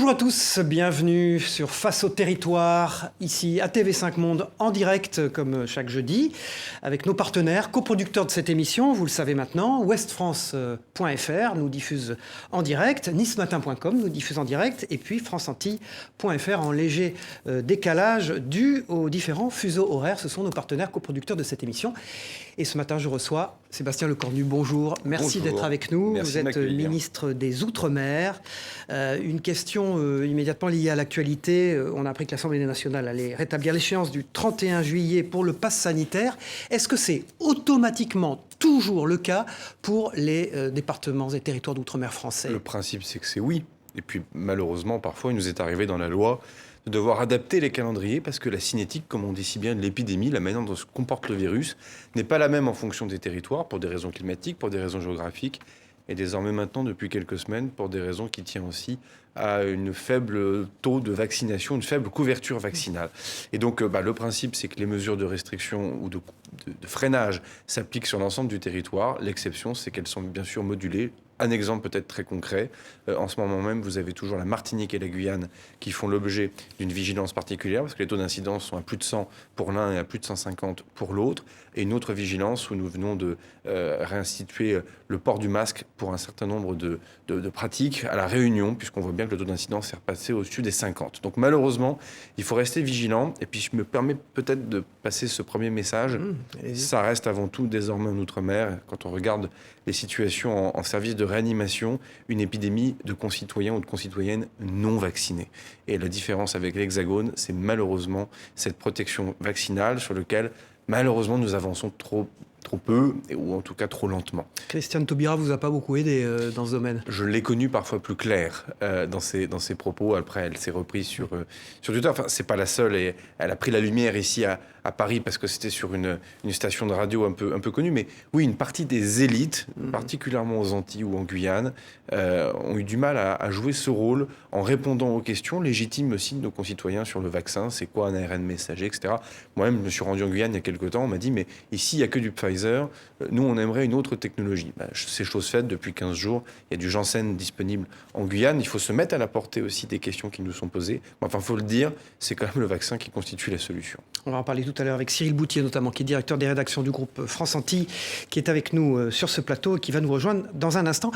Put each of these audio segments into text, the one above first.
Bonjour à tous, bienvenue sur Face au territoire, ici à TV5 Monde, en direct comme chaque jeudi, avec nos partenaires, coproducteurs de cette émission, vous le savez maintenant, westfrance.fr nous diffuse en direct, nicematin.com nous diffuse en direct, et puis franceantilles.fr en léger décalage dû aux différents fuseaux horaires. Ce sont nos partenaires coproducteurs de cette émission. Et ce matin, je reçois Sébastien Lecornu. Bonjour, merci d'être avec nous. Merci. Vous êtes ministre des Outre-mer. Une question immédiatement liée à l'actualité. On a appris que l'Assemblée nationale allait rétablir l'échéance du 31 juillet pour le pass sanitaire. Est-ce que c'est automatiquement toujours le cas pour les départements et territoires d'outre-mer français? Le principe, c'est que c'est oui. Et puis, malheureusement, parfois, il nous est arrivé dans la loi de devoir adapter les calendriers parce que la cinétique, comme on dit si bien, de l'épidémie, la manière dont se comporte le virus, n'est pas la même en fonction des territoires, pour des raisons climatiques, pour des raisons géographiques, et désormais maintenant, depuis quelques semaines, pour des raisons qui tiennent aussi à une faible taux de vaccination, une faible couverture vaccinale. Et donc, le principe, c'est que les mesures de restriction ou de freinage s'appliquent sur l'ensemble du territoire. L'exception, c'est qu'elles sont bien sûr modulées. Un exemple peut-être très concret, en ce moment même, vous avez toujours la Martinique et la Guyane qui font l'objet d'une vigilance particulière parce que les taux d'incidence sont à plus de 100 pour l'un et à plus de 150 pour l'autre. Et une autre vigilance où nous venons de réinstituer le port du masque pour un certain nombre de pratiques à La Réunion, puisqu'on voit bien que le taux d'incidence est repassé au-dessus des 50. Donc malheureusement, il faut rester vigilant. Et puis je me permets peut-être de passer ce premier message. Ça reste avant tout désormais en Outre-mer. Quand on regarde les situations en service de réanimation, une épidémie de concitoyens ou de concitoyennes non vaccinés. Et la différence avec l'Hexagone, c'est malheureusement cette protection vaccinale sur laquelle, malheureusement, nous avançons trop peu, ou en tout cas trop lentement. Christiane Taubira vous a pas beaucoup aidé dans ce domaine? Je l'ai connue parfois plus claire dans ses propos. Après, elle s'est reprise sur Twitter. Enfin, c'est pas la seule. Et elle a pris la lumière ici à Paris parce que c'était sur une station de radio un peu connue. Mais oui, une partie des élites, particulièrement aux Antilles ou en Guyane, ont eu du mal à jouer ce rôle en répondant aux questions légitimes aussi de nos concitoyens sur le vaccin. C'est quoi un ARN messager, etc. Moi-même, je me suis rendu en Guyane il y a quelques temps. On m'a dit, mais ici, il n'y a que du Pfizer. Nous, on aimerait une autre technologie. C'est chose faite depuis 15 jours. Il y a du Janssen disponible en Guyane. Il faut se mettre à la portée aussi des questions qui nous sont posées. Mais enfin, il faut le dire, c'est quand même le vaccin qui constitue la solution. On va en parler tout à l'heure avec Cyril Boutier, notamment, qui est directeur des rédactions du groupe France Antilles, qui est avec nous sur ce plateau et qui va nous rejoindre dans un instant.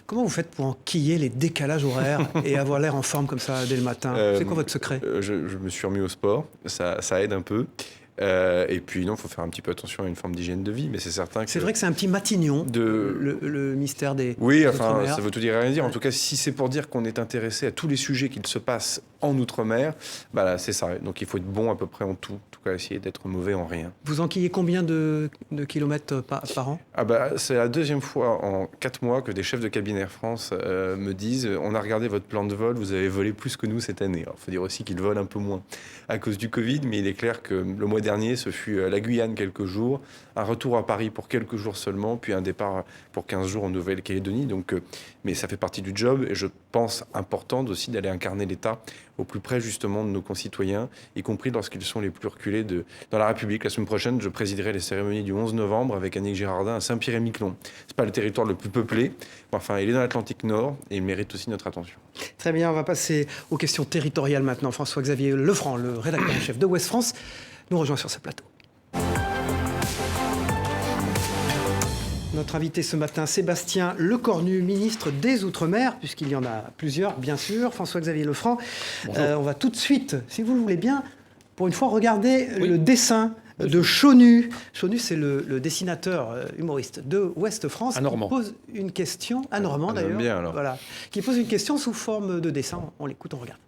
Comment vous faites pour enquiller les décalages horaires et avoir l'air en forme comme ça dès le matin? C'est quoi votre secret? Je me suis remis au sport. Ça aide un peu. Et puis non, il faut faire un petit peu attention à une forme d'hygiène de vie, mais c'est certain que... C'est vrai que c'est un petit Matignon, le mystère des... Oui, enfin, ça veut tout dire et rien dire. En tout cas, si c'est pour dire qu'on est intéressé à tous les sujets qu'il se passe en Outre-mer, c'est ça. Donc il faut être bon à peu près en tout. En tout cas, essayer d'être mauvais en rien. Vous enquillez combien de kilomètres par an? C'est la deuxième fois en 4 mois que des chefs de cabinet Air France me disent « On a regardé votre plan de vol, vous avez volé plus que nous cette année. » Alors, il faut dire aussi qu'ils volent un peu moins à cause du Covid, mais il est clair que le mois dernier, ce fut la Guyane quelques jours, un retour à Paris pour quelques jours seulement, puis un départ pour 15 jours en Nouvelle-Calédonie. Donc, mais ça fait partie du job et je pense important aussi d'aller incarner l'État au plus près justement de nos concitoyens, y compris lorsqu'ils sont les plus reculés dans la République. La semaine prochaine, je présiderai les cérémonies du 11 novembre avec Annick Girardin à Saint-Pierre-et-Miquelon. C'est pas le territoire le plus peuplé, mais enfin, il est dans l'Atlantique Nord et il mérite aussi notre attention. Très bien, on va passer aux questions territoriales maintenant. François-Xavier Lefranc, le rédacteur en chef de Ouest France, nous rejoint sur ce plateau. Notre invité ce matin, Sébastien Lecornu, ministre des Outre-mer, puisqu'il y en a plusieurs, bien sûr. François-Xavier Lefranc, on va tout de suite, si vous le voulez bien, pour une fois, regarder le dessin de Chonu. Chonu, c'est le dessinateur humoriste de Ouest France qui pose une question, un Normand d'ailleurs, bien, alors. Voilà, qui pose une question sous forme de dessin. On l'écoute, on regarde.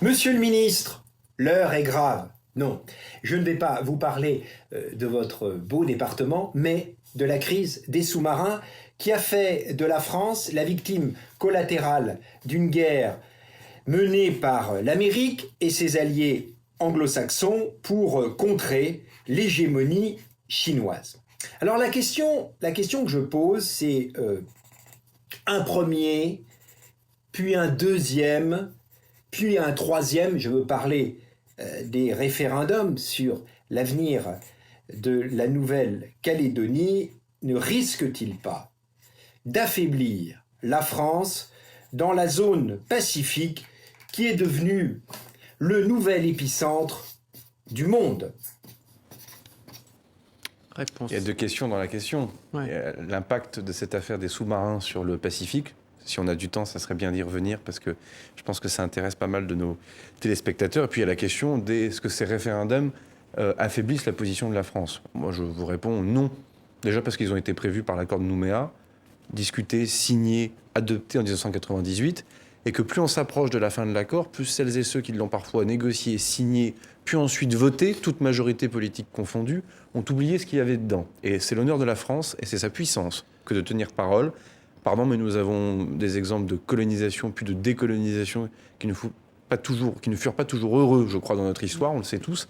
Monsieur le ministre, l'heure est grave. Non, je ne vais pas vous parler de votre beau département, mais de la crise des sous-marins qui a fait de la France la victime collatérale d'une guerre menée par l'Amérique et ses alliés anglo-saxons pour contrer l'hégémonie chinoise. Alors la question que je pose, c'est un premier, puis un deuxième, puis un troisième, je veux parler des référendums sur l'avenir de la Nouvelle-Calédonie, ne risque-t-il pas d'affaiblir la France dans la zone Pacifique qui est devenue le nouvel épicentre du monde? Réponse. Il y a 2 questions dans la question. Ouais. L'impact de cette affaire des sous-marins sur le Pacifique. Si on a du temps, ça serait bien d'y revenir parce que je pense que ça intéresse pas mal de nos téléspectateurs. Et puis il y a la question est-ce que ces référendums affaiblissent la position de la France? Moi, je vous réponds non. Déjà parce qu'ils ont été prévus par l'accord de Nouméa, discutés, signés, adoptés en 1998, et que plus on s'approche de la fin de l'accord, plus celles et ceux qui l'ont parfois négocié, signé, puis ensuite voté, toute majorité politique confondue, ont oublié ce qu'il y avait dedans. Et c'est l'honneur de la France, et c'est sa puissance, que de tenir parole. Pardon, mais nous avons des exemples de colonisation, puis de décolonisation, qui ne furent pas toujours heureux, je crois, dans notre histoire, on le sait tous.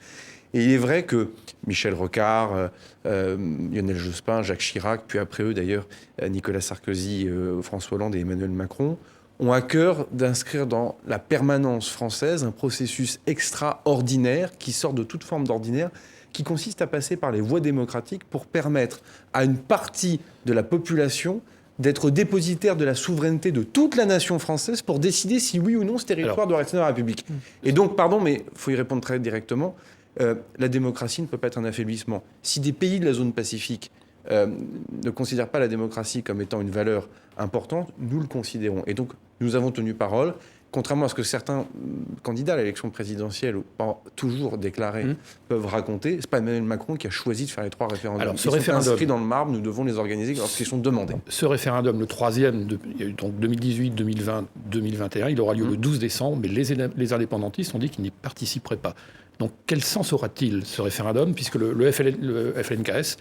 Et il est vrai que Michel Rocard, Lionel Jospin, Jacques Chirac, puis après eux d'ailleurs Nicolas Sarkozy, François Hollande et Emmanuel Macron, ont à cœur d'inscrire dans la permanence française un processus extraordinaire qui sort de toute forme d'ordinaire, qui consiste à passer par les voies démocratiques pour permettre à une partie de la population d'être dépositaire de la souveraineté de toute la nation française pour décider si oui ou non ce territoire doit rester dans la République. Et donc, pardon, mais il faut y répondre très directement, la démocratie ne peut pas être un affaiblissement. Si des pays de la zone Pacifique ne considèrent pas la démocratie comme étant une valeur importante, nous le considérons. Et donc, nous avons tenu parole, contrairement à ce que certains candidats à l'élection présidentielle, pas toujours déclarés, peuvent raconter. C'est pas Emmanuel Macron qui a choisi de faire les 3 référendums. Alors, Ils sont inscrits dans le marbre, nous devons les organiser lorsqu'ils sont demandés. Ce référendum, le 3e, il y a eu donc 2018, 2020, 2021, il aura lieu le 12 décembre, mais les indépendantistes ont dit qu'ils n'y participeraient pas. Donc quel sens aura-t-il ce référendum, puisque le FLNKS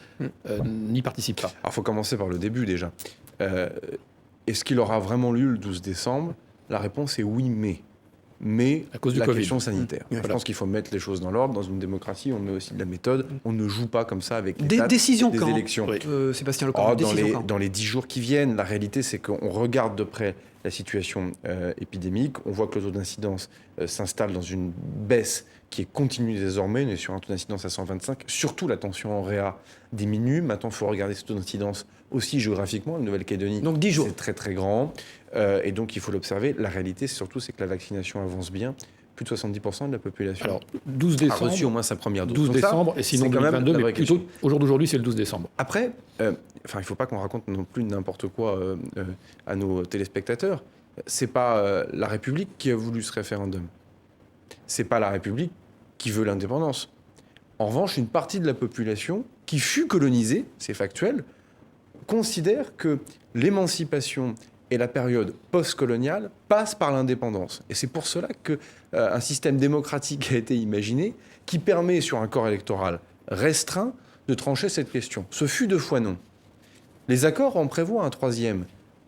n'y participe pas? Alors il faut commencer par le début déjà. Est-ce qu'il aura vraiment lieu le 12 décembre? La réponse est oui, mais à cause du la Covid. question sanitaire. Je pense qu'il faut mettre les choses dans l'ordre. Dans une démocratie, on met aussi de la méthode. On ne joue pas comme ça avec les dates Décision des quand élections. Sébastien Lecornu, décision quand dans les 10 jours qui viennent, la réalité, c'est qu'on regarde de près la situation épidémique. On voit que le taux d'incidence s'installe dans une baisse qui est continue désormais. On est sur un taux d'incidence à 125. Surtout, la tension en réa diminue. Maintenant, il faut regarder ce taux d'incidence aussi géographiquement. La Nouvelle-Calédonie, donc 10 jours. C'est très, très grand. Et donc, il faut l'observer. La réalité, surtout, c'est que la vaccination avance bien. Plus de 70% de la population Alors, 12 a décembre, reçu au moins sa première dose. 12 Donc ça, décembre, et sinon c'est quand même 2022, la mais vraie plutôt, question. au jour d'aujourd'hui, c'est le 12 décembre. Après, il ne faut pas qu'on raconte non plus n'importe quoi à nos téléspectateurs. C'est pas la République qui a voulu ce référendum. C'est pas la République qui veut l'indépendance. En revanche, une partie de la population qui fut colonisée, c'est factuel, considère que l'émancipation et la période post-coloniale passent par l'indépendance. Et c'est pour cela qu'un système démocratique a été imaginé qui permet, sur un corps électoral restreint, de trancher cette question. Ce fut 2 fois non. Les accords en prévoient un 3e.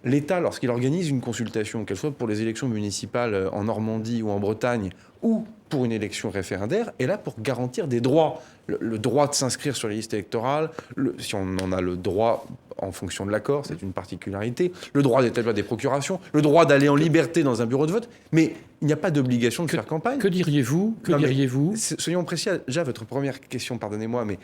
L'État, lorsqu'il organise une consultation, qu'elle soit pour les élections municipales en Normandie ou en Bretagne, ou pour une élection référendaire, est là pour garantir des droits. Le droit de s'inscrire sur les listes électorales, si on en a le droit en fonction de l'accord, c'est une particularité, le droit d'établir des procurations, le droit d'aller en liberté dans un bureau de vote, mais il n'y a pas d'obligation de faire campagne. Que diriez-vous Soyons précis, déjà votre première question, pardonnez-moi, mais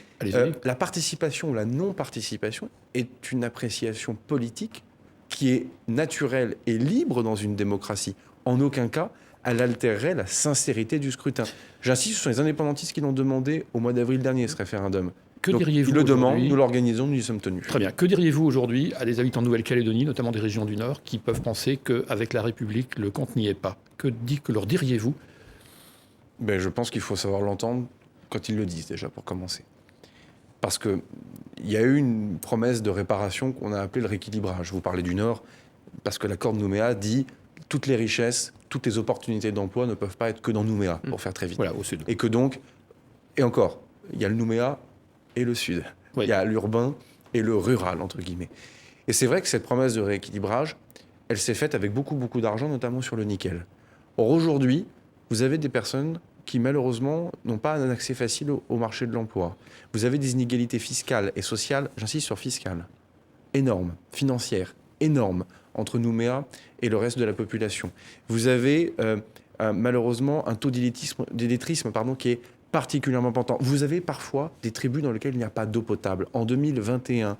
la participation ou la non-participation est une appréciation politique qui est naturelle et libre dans une démocratie. En aucun cas, elle altérerait la sincérité du scrutin. J'insiste, ce sont les indépendantistes qui l'ont demandé au mois d'avril dernier, ce référendum. Que Donc, diriez-vous ils le demandent, aujourd'hui? nous l'organisons, nous y sommes tenus. Très bien. Que diriez-vous aujourd'hui à des habitants de Nouvelle-Calédonie, notamment des régions du Nord, qui peuvent penser qu'avec la République, le compte n'y est pas? Que leur diriez-vous? Je pense qu'il faut savoir l'entendre quand ils le disent, déjà, pour commencer. Parce qu'il y a eu une promesse de réparation qu'on a appelée le rééquilibrage. Vous parlez du Nord, parce que l'accord de Nouméa dit toutes les richesses, toutes les opportunités d'emploi ne peuvent pas être que dans Nouméa, pour faire très vite. Voilà, au Sud. Et que donc, et encore, il y a le Nouméa et le Sud. Oui. Il y a l'urbain et le rural, entre guillemets. Et c'est vrai que cette promesse de rééquilibrage, elle s'est faite avec beaucoup, beaucoup d'argent, notamment sur le nickel. Or, aujourd'hui, vous avez des personnes qui, malheureusement, n'ont pas un accès facile au marché de l'emploi. Vous avez des inégalités fiscales et sociales, j'insiste sur fiscales, énormes, financières, énormes, entre Nouméa et le reste de la population. Vous avez malheureusement un taux d'illettrisme qui est particulièrement important. Vous avez parfois des tribus dans lesquelles il n'y a pas d'eau potable. En 2021,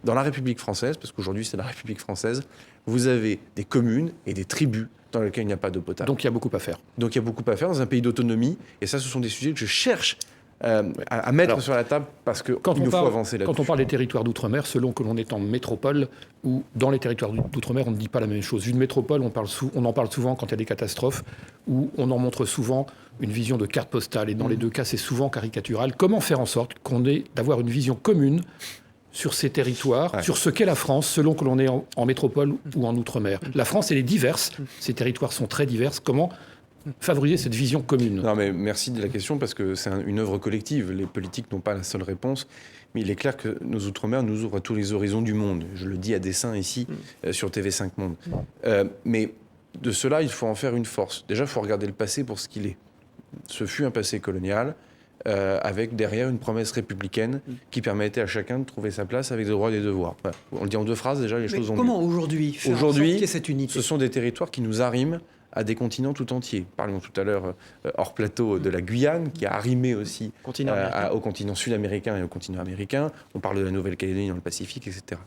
dans la République française, parce qu'aujourd'hui c'est la République française, vous avez des communes et des tribus dans lesquelles il n'y a pas d'eau potable. Donc il y a beaucoup à faire. Donc il y a beaucoup à faire dans un pays d'autonomie, et ça, ce sont des sujets que je cherche à mettre sur la table, parce qu'il nous faut avancer là-dessus. Quand on parle des territoires d'outre-mer, selon que l'on est en métropole ou dans les territoires d'outre-mer, on ne dit pas la même chose. Une métropole, on en parle souvent quand il y a des catastrophes, ou on en montre souvent une vision de carte postale, et dans les deux cas, c'est souvent caricatural. Comment faire en sorte d'avoir une vision commune sur ces territoires, sur ce qu'est la France, selon que l'on est en métropole ou en outre-mer? La France, elle est diverse, ces territoires sont très divers. Comment favoriser cette vision commune? Non, mais merci de la question, parce que c'est une œuvre collective. Les politiques n'ont pas la seule réponse, mais il est clair que nos outre-mer nous ouvrent à tous les horizons du monde. Je le dis à dessein ici, sur TV5 Monde. Mais de cela, il faut en faire une force. Déjà, il faut regarder le passé pour ce qu'il est. Ce fut un passé colonial, avec derrière une promesse républicaine qui permettait à chacun de trouver sa place avec des droits et des devoirs. Voilà. On le dit en 2 phrases, déjà, les choses vont comment aujourd'hui faire en sorte qu'il y ait cette unité? Ce sont des territoires qui nous arriment à des continents tout entiers. Parlions tout à l'heure, hors plateau, de la Guyane, qui a arrimé aussi au continent sud-américain et au continent américain. On parle de la Nouvelle-Calédonie dans le Pacifique, etc.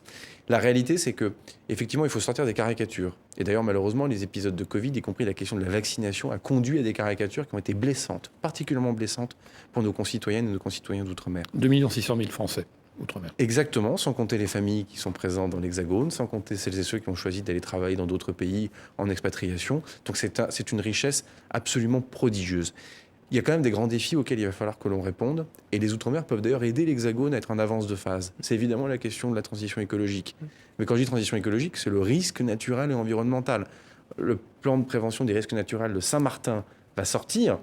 La réalité, c'est que effectivement, il faut sortir des caricatures. Et d'ailleurs, malheureusement, les épisodes de Covid, y compris la question de la vaccination, a conduit à des caricatures qui ont été blessantes, particulièrement blessantes pour nos concitoyennes et nos concitoyens d'outre-mer. 2 600 000 Français outre-mer. Exactement, sans compter les familles qui sont présentes dans l'Hexagone, sans compter celles et ceux qui ont choisi d'aller travailler dans d'autres pays en expatriation. Donc c'est une richesse absolument prodigieuse. Il y a quand même des grands défis auxquels il va falloir que l'on réponde. Et les Outre-mer peuvent d'ailleurs aider l'Hexagone à être en avance de phase. C'est évidemment la question de la transition écologique. Mais quand je dis transition écologique, c'est le risque naturel et environnemental. Le plan de prévention des risques naturels de Saint-Martin va sortir.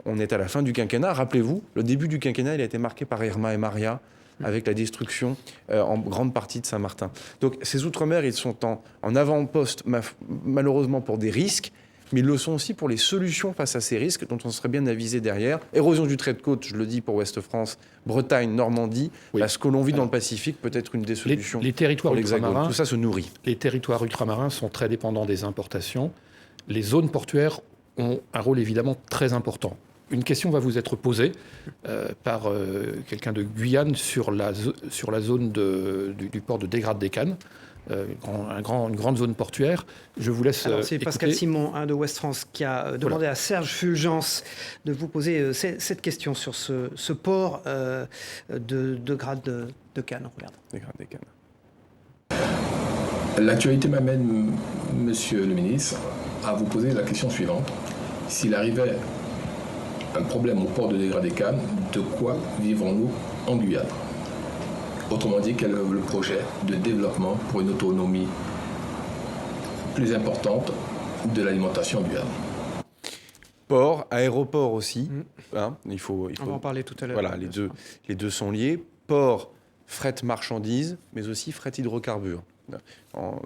On est à la fin du quinquennat. Rappelez-vous, le début du quinquennat, il a été marqué par Irma et Maria, avec la destruction en grande partie de Saint-Martin. Donc ces Outre-mer, ils sont en avant-poste, malheureusement pour des risques, mais ils le sont aussi pour les solutions face à ces risques, dont on serait bien avisé derrière. Érosion du trait de côte, je le dis pour Ouest-France, Bretagne, Normandie, ce que l'on vit dans le Pacifique peut être une des solutions les territoires pour l'Hexagone. ultramarins, tout ça se nourrit. Les territoires ultramarins sont très dépendants des importations. Les zones portuaires ont un rôle évidemment très important. Une question va vous être posée par quelqu'un de Guyane sur la zone du port de Dégrade-des-Cannes, une grande zone portuaire. Je vous laisse. Alors, c'est Pascal Simon de Ouest France qui a demandé à Serge Fulgence de vous poser cette question sur ce port de Dégrade-de-Cannes. Regarde. Dégrade-des-Cannes. L'actualité m'amène, monsieur le ministre, à vous poser la question suivante. S'il arrivait un problème au port de Dégrade-des-Cannes, de quoi vivons-nous en Guyane? Autrement dit, quel est le projet de développement pour une autonomie plus importante de l'alimentation en Guyane? Port, aéroport aussi. Hein, il faut, on va en parler tout à l'heure. Voilà, les deux sont liés. Port, fret marchandises, mais aussi fret hydrocarbures.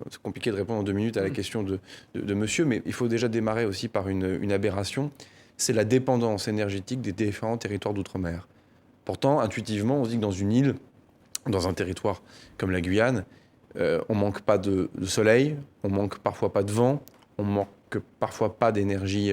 C'est compliqué de répondre en 2 minutes à la question de monsieur, mais il faut déjà démarrer aussi par une aberration. C'est la dépendance énergétique des différents territoires d'outre-mer. Pourtant, intuitivement, on se dit que dans une île, dans un territoire comme la Guyane, on manque pas de soleil, on manque parfois pas de vent, on manque parfois pas d'énergie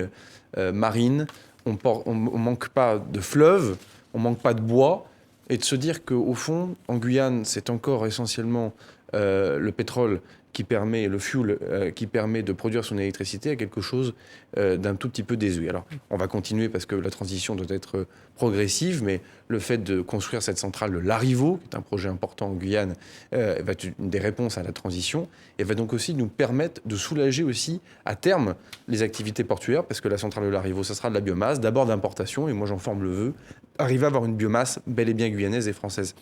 marine, on manque pas de fleuves, on manque pas de bois. Et de se dire qu'au fond, en Guyane, c'est encore essentiellement le pétrole qui permet, le fuel qui permet de produire son électricité, à quelque chose d'un tout petit peu désuet. Alors, on va continuer parce que la transition doit être progressive, mais le fait de construire cette centrale de Larivot, qui est un projet important en Guyane, va être une des réponses à la transition, et va donc aussi nous permettre de soulager aussi, à terme, les activités portuaires, parce que la centrale de Larivot, ça sera de la biomasse, d'abord d'importation, et moi j'en forme le vœu, arriver à avoir une biomasse bel et bien guyanaise et française.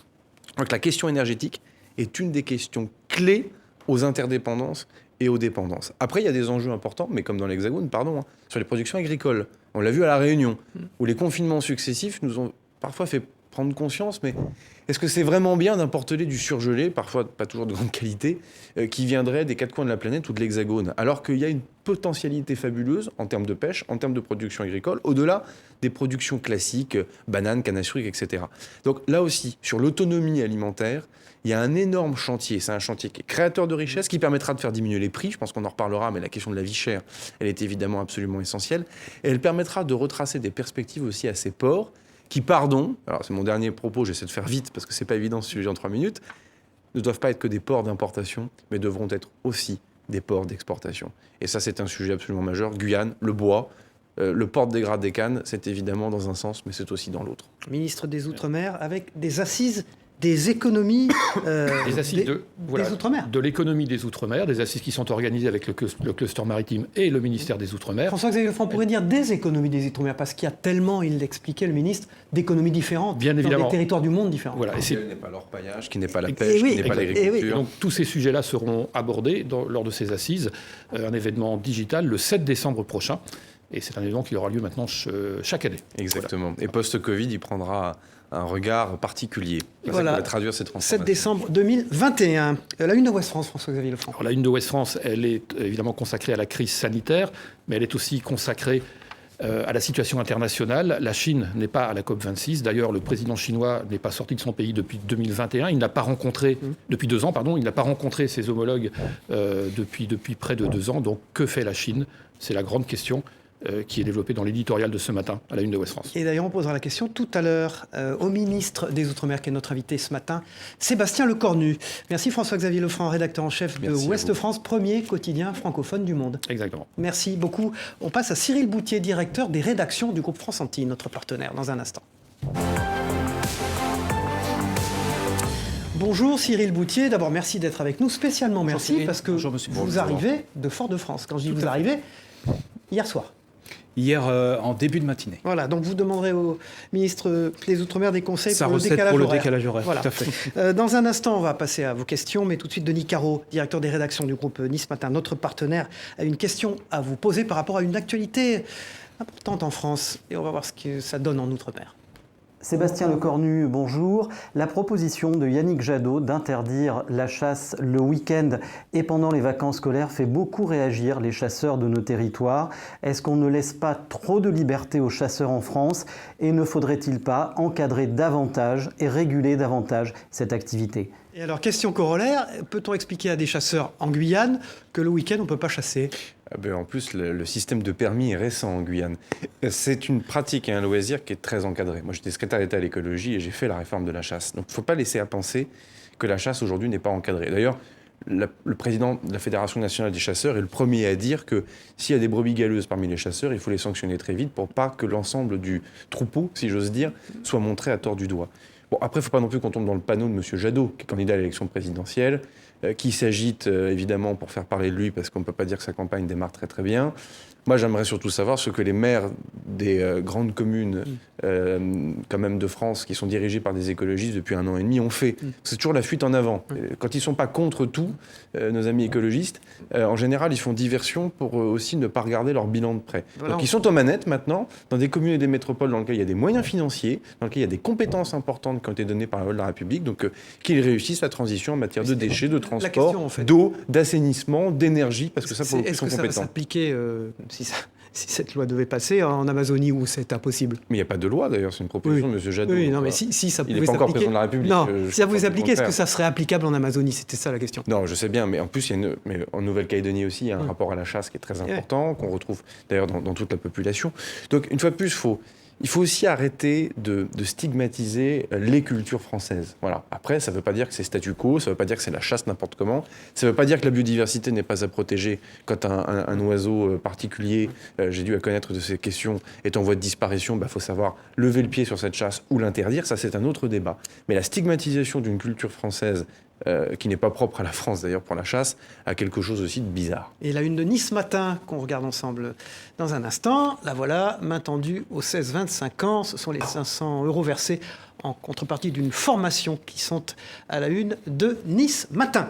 Donc la question énergétique est une des questions clés aux interdépendances et aux dépendances. Après, il y a des enjeux importants, mais comme dans l'Hexagone, sur les productions agricoles. On l'a vu à La Réunion, où les confinements successifs nous ont parfois fait prendre conscience, mais est-ce que c'est vraiment bien d'importer du surgelé, parfois pas toujours de grande qualité, qui viendrait des 4 coins de la planète ou de l'Hexagone, alors qu'il y a une potentialité fabuleuse en termes de pêche, en termes de production agricole, au-delà des productions classiques, bananes, canne à sucre, etc. Donc là aussi, sur l'autonomie alimentaire, il y a un énorme chantier. C'est un chantier qui est créateur de richesse, qui permettra de faire diminuer les prix. Je pense qu'on en reparlera, mais la question de la vie chère, elle est évidemment absolument essentielle. Et elle permettra de retracer des perspectives aussi à ces ports qui, alors c'est mon dernier propos, j'essaie de faire vite parce que c'est pas évident ce sujet en 3 minutes, ne doivent pas être que des ports d'importation, mais devront être aussi des ports d'exportation. Et ça, c'est un sujet absolument majeur. Guyane, le bois, le port de Dégrade des Cannes, c'est évidemment dans un sens, mais c'est aussi dans l'autre. Ministre des Outre-mer, avec des assises des économies des assises des Outre-mer. De l'économie des Outre-mer, des assises qui sont organisées avec le cluster maritime et le ministère des Outre-mer. François-Xavier Lefranc pourrait dire des économies des Outre-mer, parce qu'il y a tellement, il l'expliquait le ministre, d'économies différentes, bien évidemment, dans des territoires du monde différents. Voilà, qui n'est pas l'orpaillage, qui n'est pas la pêche, qui n'est pas l'agriculture. Donc tous ces sujets-là seront abordés lors de ces assises, un événement digital le 7 décembre prochain. Et c'est un événement qui aura lieu maintenant chaque année. Exactement. Voilà. Et post-Covid, il prendra un regard particulier. Voilà. Ça va traduire cette transformation. 7 décembre 2021. La une de Ouest France, François-Xavier Lefranc. Alors, la une de Ouest France, elle est évidemment consacrée à la crise sanitaire, mais elle est aussi consacrée à la situation internationale. La Chine n'est pas à la COP26. D'ailleurs, le président chinois n'est pas sorti de son pays depuis 2021. Il n'a pas rencontré, depuis 2 ans, pardon, il n'a pas rencontré ses homologues depuis près de 2 ans. Donc, que fait la Chine ? C'est la grande question qui est développée dans l'éditorial de ce matin à la une de Ouest France. Et d'ailleurs, on posera la question tout à l'heure au ministre des Outre-mer, qui est notre invité ce matin, Sébastien Lecornu. Merci François-Xavier Lefranc, rédacteur en chef de Ouest France, premier quotidien francophone du monde. Exactement. Merci beaucoup. On passe à Cyril Boutier, directeur des rédactions du groupe France Antilles, notre partenaire, dans un instant. Bonjour Cyril Boutier, d'abord merci d'être avec nous, spécialement merci parce que vous arrivez de Fort-de-France. Quand je dis vous arrivez, hier soir. Hier, en début de matinée. Voilà, donc vous demanderez au ministre des Outre-mer des conseils Sa pour le recette décalage pour horaire. le décalage horaire, Voilà. tout à fait. Dans un instant, on va passer à vos questions, mais tout de suite, Denis Caro, directeur des rédactions du groupe Nice Matin, notre partenaire, a une question à vous poser par rapport à une actualité importante en France. Et on va voir ce que ça donne en Outre-mer. Sébastien Lecornu, bonjour. La proposition de Yannick Jadot d'interdire la chasse le week-end et pendant les vacances scolaires fait beaucoup réagir les chasseurs de nos territoires. Est-ce qu'on ne laisse pas trop de liberté aux chasseurs en France et ne faudrait-il pas encadrer davantage et réguler davantage cette activité ? Et alors, question corollaire, peut-on expliquer à des chasseurs en Guyane que le week-end, on ne peut pas chasser ? En plus, le système de permis est récent en Guyane. C'est une pratique et un loisir qui est très encadré. Moi, j'étais secrétaire d'État à l'écologie et j'ai fait la réforme de la chasse. Donc, il ne faut pas laisser à penser que la chasse aujourd'hui n'est pas encadrée. D'ailleurs, le président de la Fédération nationale des chasseurs est le premier à dire que s'il y a des brebis galeuses parmi les chasseurs, il faut les sanctionner très vite pour pas que l'ensemble du troupeau, si j'ose dire, soit montré à tort du doigt. Bon, après, il ne faut pas non plus qu'on tombe dans le panneau de M. Jadot, qui est candidat à l'élection présidentielle, qui s'agite évidemment pour faire parler de lui, parce qu'on ne peut pas dire que sa campagne démarre très très bien. Moi, j'aimerais surtout savoir ce que les maires des grandes communes, quand même de France, qui sont dirigées par des écologistes depuis 1 an et demi, ont fait. C'est toujours la fuite en avant. Quand ils ne sont pas contre tout, nos amis écologistes, en général, ils font diversion pour aussi ne pas regarder leur bilan de près. Voilà, donc, ils sont aux manettes maintenant, dans des communes et des métropoles dans lesquelles il y a des moyens financiers, dans lesquelles il y a des compétences importantes qui ont été données par la loi de la République, donc qu'ils réussissent la transition en matière de déchets, de transport, question, en fait, d'eau, d'assainissement, d'énergie, parce que ça, pour le coup, ils est-ce sont que ça va compétents. s'appliquer si cette loi devait passer en Amazonie où c'est impossible? Mais il n'y a pas de loi, d'ailleurs, c'est une proposition de M. Jadot. Oui, non, mais si ça pouvait s'appliquer... Il n'est pas encore président de la République. Non, si ça pense pouvait s'appliquer, est-ce contraire. que ça serait applicable en Amazonie? C'était ça la question. Non, je sais bien, mais en plus, mais en Nouvelle-Calédonie aussi, il y a un rapport à la chasse qui est très important, qu'on retrouve d'ailleurs dans toute la population. Donc, une fois de plus, il faut aussi arrêter de stigmatiser les cultures françaises. Voilà. Après, ça ne veut pas dire que c'est statu quo, ça ne veut pas dire que c'est la chasse n'importe comment, ça ne veut pas dire que la biodiversité n'est pas à protéger quand un oiseau particulier, j'ai dû connaître de ces questions, est en voie de disparition, faut savoir lever le pied sur cette chasse ou l'interdire, ça c'est un autre débat. Mais la stigmatisation d'une culture française qui n'est pas propre à la France d'ailleurs pour la chasse, a quelque chose aussi de bizarre. Et la une de Nice Matin, qu'on regarde ensemble dans un instant, la voilà, main tendue aux 16-25 ans, ce sont les 500 € versés en contrepartie d'une formation qui sont à la une de Nice Matin.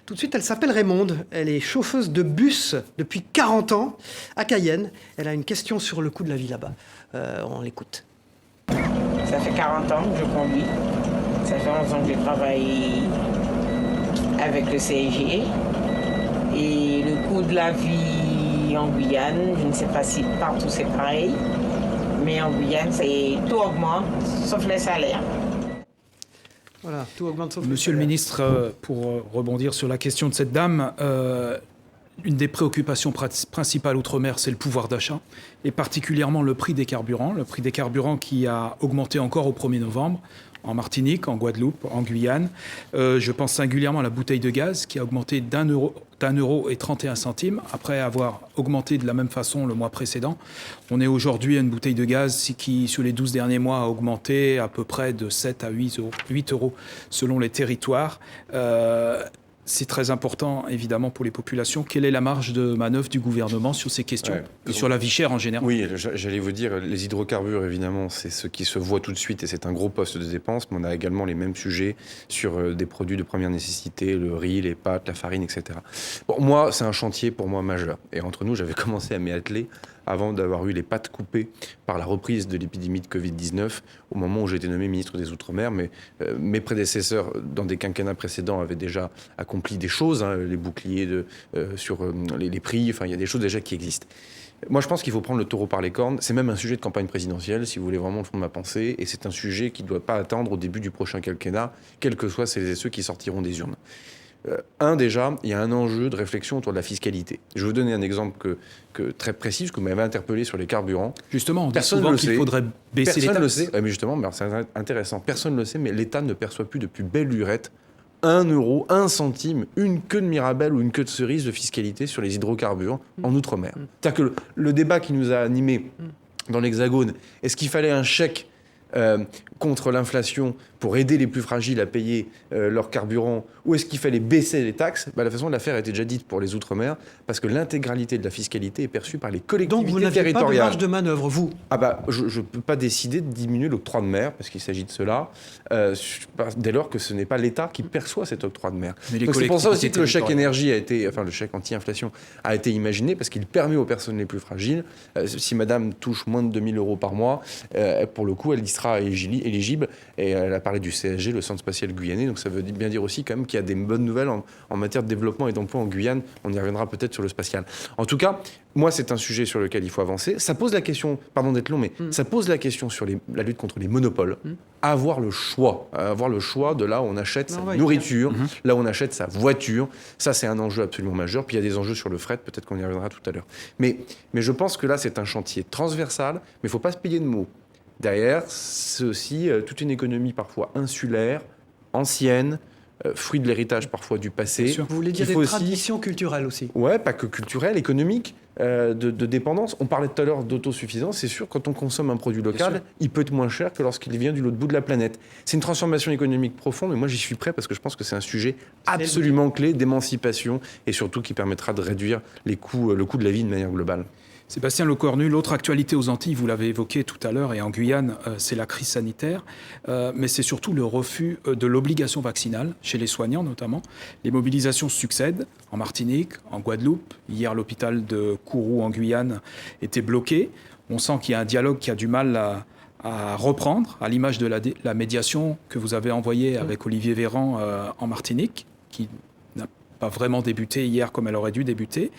Tout de suite, elle s'appelle Raymonde, elle est chauffeuse de bus depuis 40 ans à Cayenne. Elle a une question sur le coût de la vie là-bas. On l'écoute. Ça fait 40 ans que je conduis, ça fait 11 ans que je travaille avec le CIG et le coût de la vie en Guyane, je ne sais pas si partout c'est pareil, mais en Guyane, tout augmente, sauf les salaires. Voilà, tout augmente sauf Monsieur le ministre, pour rebondir sur la question de cette dame, une des préoccupations principales outre-mer, c'est le pouvoir d'achat, et particulièrement le prix des carburants. Le prix des carburants qui a augmenté encore au 1er novembre, en Martinique, en Guadeloupe, en Guyane. Je pense singulièrement à la bouteille de gaz qui a augmenté d'1,31 €, après avoir augmenté de la même façon le mois précédent. On est aujourd'hui à une bouteille de gaz qui, sur les 12 derniers mois, a augmenté à peu près de 7 à 8 € selon les territoires. C'est très important, évidemment, pour les populations. Quelle est la marge de manœuvre du gouvernement sur ces questions et sur la vie chère en général? Oui, j'allais vous dire, les hydrocarbures, évidemment, c'est ce qui se voit tout de suite et c'est un gros poste de dépense, mais on a également les mêmes sujets sur des produits de première nécessité, le riz, les pâtes, la farine, etc. Bon, moi, c'est un chantier pour moi majeur. Et entre nous, j'avais commencé à m'y atteler avant d'avoir eu les pattes coupées par la reprise de l'épidémie de Covid-19, au moment où j'ai été nommé ministre des Outre-mer. Mais mes prédécesseurs, dans des quinquennats précédents, avaient déjà accompli des choses, hein, les boucliers sur les prix, enfin, il y a des choses déjà qui existent. Moi, je pense qu'il faut prendre le taureau par les cornes. C'est même un sujet de campagne présidentielle, si vous voulez vraiment le fond de ma pensée, et c'est un sujet qui ne doit pas attendre au début du prochain quinquennat, quels que soient celles et ceux qui sortiront des urnes. Déjà, il y a un enjeu de réflexion autour de la fiscalité. Je vais vous donner un exemple très précis, parce que vous m'avez interpellé sur les carburants. Justement, on dit souvent qu'il faudrait baisser les taxes. Personne ne le sait. Mais justement, c'est intéressant. Personne ne le sait, mais l'État ne perçoit plus depuis belle lurette 1 €, 1 centime, une queue de Mirabelle ou une queue de cerise de fiscalité sur les hydrocarbures en Outre-mer. C'est-à-dire que le débat qui nous a animés dans l'Hexagone, est-ce qu'il fallait un chèque contre l'inflation pour aider les plus fragiles à payer leur carburant, ou est-ce qu'il fallait baisser les taxes? La façon de l'affaire a été déjà dite pour les Outre-mer, parce que l'intégralité de la fiscalité est perçue par les collectivités territoriales. Donc vous n'avez pas de marge de manœuvre, vous? Je ne peux pas décider de diminuer l'octroi de mer, parce qu'il s'agit de cela, dès lors que ce n'est pas l'État qui perçoit cet octroi de mer. Donc c'est pour ça aussi que le chèque énergie le chèque anti-inflation a été imaginé, parce qu'il permet aux personnes les plus fragiles, si madame touche moins de 2 000 € par mois, pour le coup, elle y sera éligible, et elle a parlé du CSG, le Centre spatial guyanais, donc ça veut bien dire aussi quand même qu'il y a des bonnes nouvelles en matière de développement et d'emploi en Guyane. On y reviendra peut-être sur le spatial. En tout cas, moi, c'est un sujet sur lequel il faut avancer. Ça pose la question, pardon d'être long, mais ça pose la question sur la lutte contre les monopoles. Avoir le choix de là où on achète sa nourriture, là où on achète sa voiture. Ça, c'est un enjeu absolument majeur. Puis il y a des enjeux sur le fret, peut-être qu'on y reviendra tout à l'heure. Mais je pense que là, c'est un chantier transversal, mais il ne faut pas se payer de mots. Derrière, c'est aussi toute une économie parfois insulaire, ancienne, fruit de l'héritage parfois du passé. Vous voulez dire des traditions culturelles aussi? Ouais, pas que culturelles, économiques, de dépendance. On parlait tout à l'heure d'autosuffisance. C'est sûr, quand on consomme un produit local, il peut être moins cher que lorsqu'il vient du l'autre bout de la planète. C'est une transformation économique profonde, mais moi j'y suis prêt parce que je pense que c'est un sujet absolument clé d'émancipation et surtout qui permettra de réduire le coût de la vie de manière globale. Sébastien Lecornu, l'autre actualité aux Antilles, vous l'avez évoqué tout à l'heure, et en Guyane, c'est la crise sanitaire, mais c'est surtout le refus de l'obligation vaccinale, chez les soignants notamment. Les mobilisations succèdent en Martinique, en Guadeloupe. Hier, l'hôpital de Kourou en Guyane était bloqué. On sent qu'il y a un dialogue qui a du mal à reprendre, à l'image de la médiation que vous avez envoyée avec Olivier Véran en Martinique, qui n'a pas vraiment débuté hier comme elle aurait dû débuter.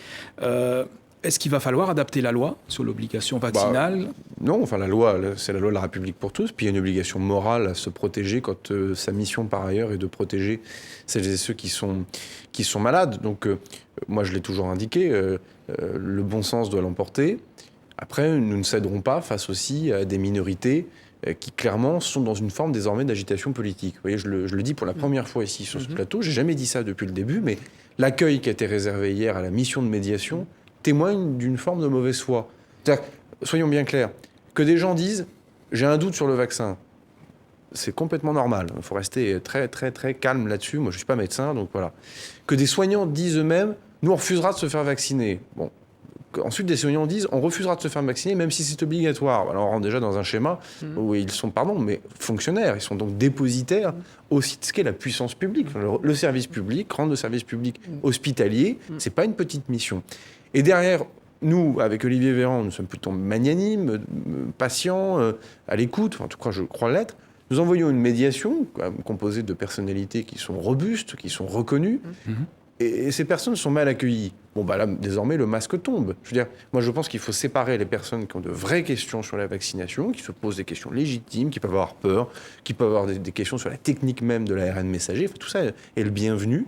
Est-ce qu'il va falloir adapter la loi sur l'obligation vaccinale? Non, enfin la loi, c'est la loi de la République pour tous. Puis il y a une obligation morale à se protéger quand sa mission par ailleurs est de protéger celles et ceux qui sont malades. Donc moi je l'ai toujours indiqué, le bon sens doit l'emporter. Après, nous ne céderons pas face aussi à des minorités qui clairement sont dans une forme désormais d'agitation politique. Vous voyez, je le dis pour la première fois ici sur ce plateau, j'ai jamais dit ça depuis le début, mais l'accueil qui a été réservé hier à la mission de médiation témoigne d'une forme de mauvaise foi. Soyons bien clairs, que des gens disent « j'ai un doute sur le vaccin », c'est complètement normal. Il faut rester très, très, très calme là-dessus. Moi, je ne suis pas médecin, donc voilà. Que des soignants disent eux-mêmes « nous, on refusera de se faire vacciner ». Bon. Ensuite, des soignants disent « on refusera de se faire vacciner, même si c'est obligatoire ». Alors, on rentre déjà dans un schéma où ils sont, mais fonctionnaires. Ils sont donc dépositaires aussi de ce qu'est la puissance publique. Le service public, rendre le service public hospitalier, ce n'est pas une petite mission. Et derrière, nous, avec Olivier Véran, nous sommes plutôt magnanimes, patients, à l'écoute, en tout cas je crois l'être. Nous envoyons une médiation composée de personnalités qui sont robustes, qui sont reconnues, et ces personnes sont mal accueillies. Bon, là, désormais, le masque tombe. Je veux dire, moi, je pense qu'il faut séparer les personnes qui ont de vraies questions sur la vaccination, qui se posent des questions légitimes, qui peuvent avoir peur, qui peuvent avoir des questions sur la technique même de l'ARN messager. Enfin, tout ça est le bienvenu.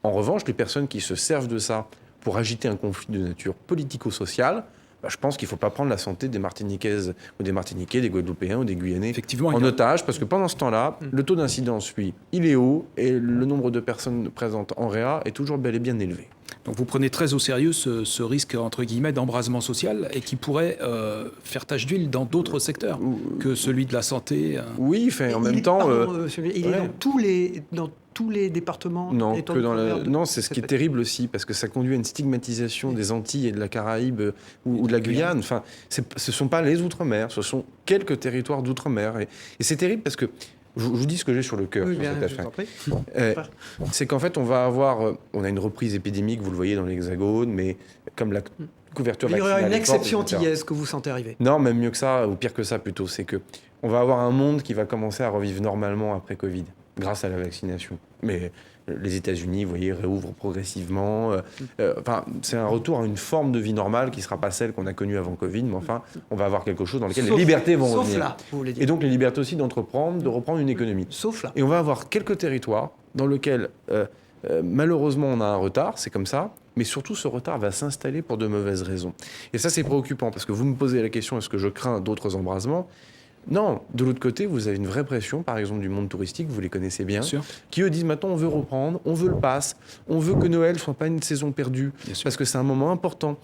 En revanche, les personnes qui se servent de ça pour agiter un conflit de nature politico-sociale, je pense qu'il ne faut pas prendre la santé des Martiniquaises ou des Martiniquais, des Guadeloupéens ou des Guyanais en otage, parce que pendant ce temps-là, le taux d'incidence, lui, il est haut et le nombre de personnes présentes en réa est toujours bel et bien élevé. Donc vous prenez très au sérieux ce risque, entre guillemets, d'embrasement social et qui pourrait faire tache d'huile dans d'autres secteurs que celui de la santé. Oui, en même temps... il est dans tous les départements. Non, non, c'est ce qui est terrible aussi, parce que ça conduit à une stigmatisation des Antilles et de la Caraïbe ou de la Guyane. Enfin, ce ne sont pas les Outre-mer, ce sont quelques territoires d'Outre-mer. Et c'est terrible parce que, je vous dis ce que j'ai sur le cœur sur cette affaire. C'est qu'en fait, on a une reprise épidémique, vous le voyez dans l'Hexagone, mais comme la couverture vaccinale... Il y aura une exception antillaise que vous sentez arriver. Non, même mieux que ça, ou pire que ça plutôt, c'est qu'on va avoir un monde qui va commencer à revivre normalement après Covid, grâce à la vaccination. Mais les États-Unis, vous voyez, réouvrent progressivement. C'est un retour à une forme de vie normale qui ne sera pas celle qu'on a connue avant Covid, mais enfin, on va avoir quelque chose dans lequel les libertés vont revenir. Sauf là, vous voulez dire. Et donc les libertés aussi d'entreprendre, de reprendre une économie. Sauf là. Et on va avoir quelques territoires dans lesquels, malheureusement, on a un retard, c'est comme ça, mais surtout ce retard va s'installer pour de mauvaises raisons. Et ça, c'est préoccupant, parce que vous me posez la question, est-ce que je crains d'autres embrasements ? Non, de l'autre côté, vous avez une vraie pression, par exemple du monde touristique, vous les connaissez bien, qui eux disent maintenant on veut reprendre, on veut le pass, on veut que Noël ne soit pas une saison perdue, parce que c'est un moment important